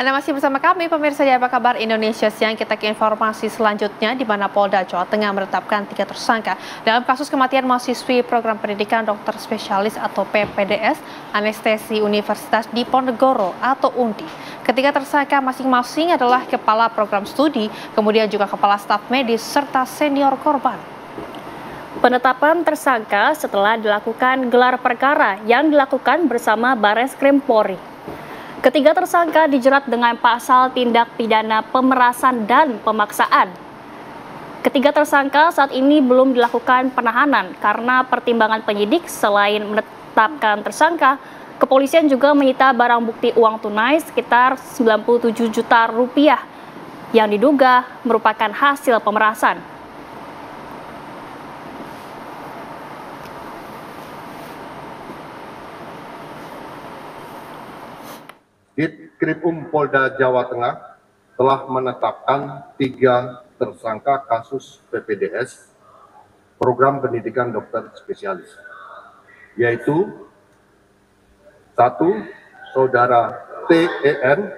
Anda masih bersama kami, pemirsa di Apa Kabar Indonesia Siang. Kita ke informasi selanjutnya, di mana Polda Jawa Tengah menetapkan 3 tersangka dalam kasus kematian mahasiswi program pendidikan dokter spesialis atau PPDS anestesi Universitas Diponegoro atau UNDI. Ketiga tersangka masing-masing adalah kepala program studi, kemudian juga kepala staf medis, serta senior korban. Penetapan tersangka setelah dilakukan gelar perkara yang dilakukan bersama Bareskrim Polri. Ketiga tersangka dijerat dengan pasal tindak pidana pemerasan dan pemaksaan. Ketiga tersangka saat ini belum dilakukan penahanan karena pertimbangan penyidik selain menetapkan tersangka, kepolisian juga menyita barang bukti uang tunai sekitar 97 juta rupiah yang diduga merupakan hasil pemerasan. Ditkrimum Polda Jawa Tengah telah menetapkan 3 tersangka kasus PPDS program pendidikan dokter spesialis, yaitu 1. Saudara TEN,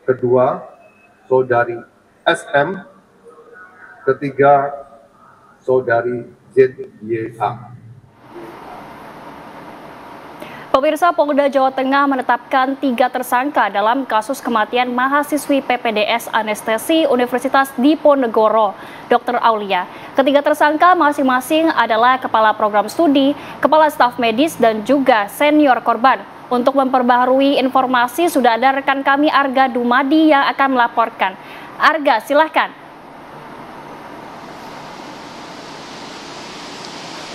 kedua Saudari SM, ketiga Saudari ZYA. Pemirsa, Polda Jawa Tengah menetapkan 3 tersangka dalam kasus kematian mahasiswi PPDS anestesi Universitas Diponegoro, Dr. Aulia. Ketiga tersangka masing-masing adalah kepala program studi, kepala staf medis, dan juga senior korban. Untuk memperbaharui informasi, sudah ada rekan kami Arga Dumadi yang akan melaporkan. Arga, silahkan.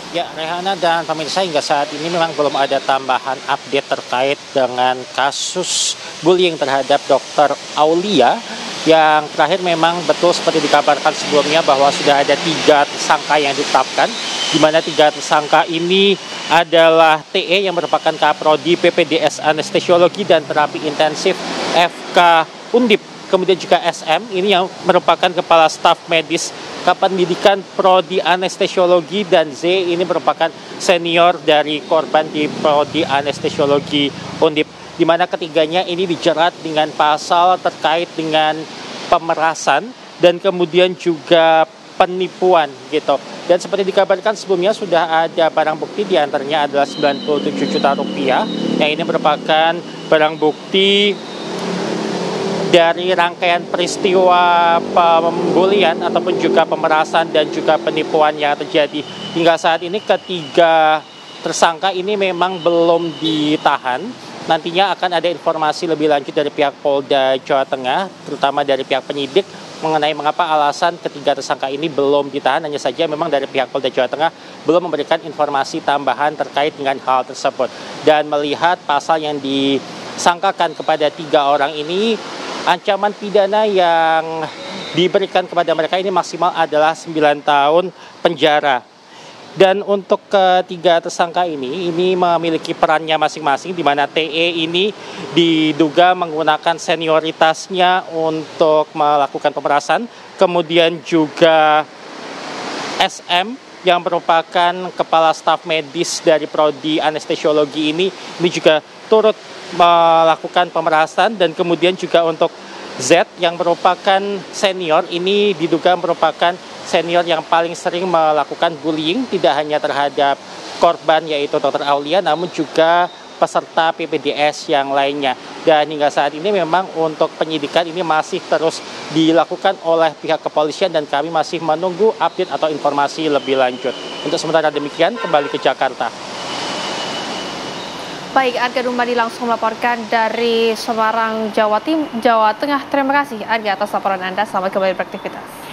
Ya, Rehana dan pemirsa, hingga saat ini memang belum ada tambahan update terkait dengan kasus bullying terhadap Dr. Aulia. Yang terakhir memang betul seperti dikabarkan sebelumnya bahwa sudah ada 3 tersangka yang ditetapkan, di mana 3 tersangka ini adalah TE yang merupakan Kaprodi PPDS Anestesiologi dan Terapi Intensif FK Undip. Kemudian juga SM, ini yang merupakan kepala staf medis Kependidikan Prodi Anestesiologi, dan Z ini merupakan senior dari korban di Prodi Anestesiologi Undip, di mana ketiganya ini dijerat dengan pasal terkait dengan pemerasan dan kemudian juga penipuan gitu. Dan seperti dikabarkan sebelumnya sudah ada barang bukti, diantaranya adalah 97 juta rupiah, yang ini merupakan barang bukti dari rangkaian peristiwa pembulian ataupun juga pemerasan dan juga penipuan yang terjadi. Hingga saat ini ketiga tersangka ini memang belum ditahan. Nantinya akan ada informasi lebih lanjut dari pihak Polda Jawa Tengah, terutama dari pihak penyidik, mengenai mengapa alasan ketiga tersangka ini belum ditahan. Hanya saja memang dari pihak Polda Jawa Tengah belum memberikan informasi tambahan terkait dengan hal tersebut. Dan melihat pasal yang disangkakan kepada 3 orang ini, ancaman pidana yang diberikan kepada mereka ini maksimal adalah 9 tahun penjara. Dan untuk ketiga tersangka ini memiliki perannya masing-masing, di mana TE ini diduga menggunakan senioritasnya untuk melakukan pemerasan. Kemudian juga SM yang merupakan kepala staf medis dari Prodi Anestesiologi ini juga turut melakukan pemerasan. Dan kemudian juga untuk Z yang merupakan senior, ini diduga merupakan senior yang paling sering melakukan bullying, tidak hanya terhadap korban yaitu Dr. Aulia, namun juga peserta PPDS yang lainnya. Dan hingga saat ini memang untuk penyidikan ini masih terus dilakukan oleh pihak kepolisian, dan kami masih menunggu update atau informasi lebih lanjut. Untuk sementara demikian, kembali ke Jakarta. Baik, Arga Dumadi langsung melaporkan dari Semarang, Jawa Tengah. Terima kasih Arga atas laporan Anda. Selamat kembali beraktivitas.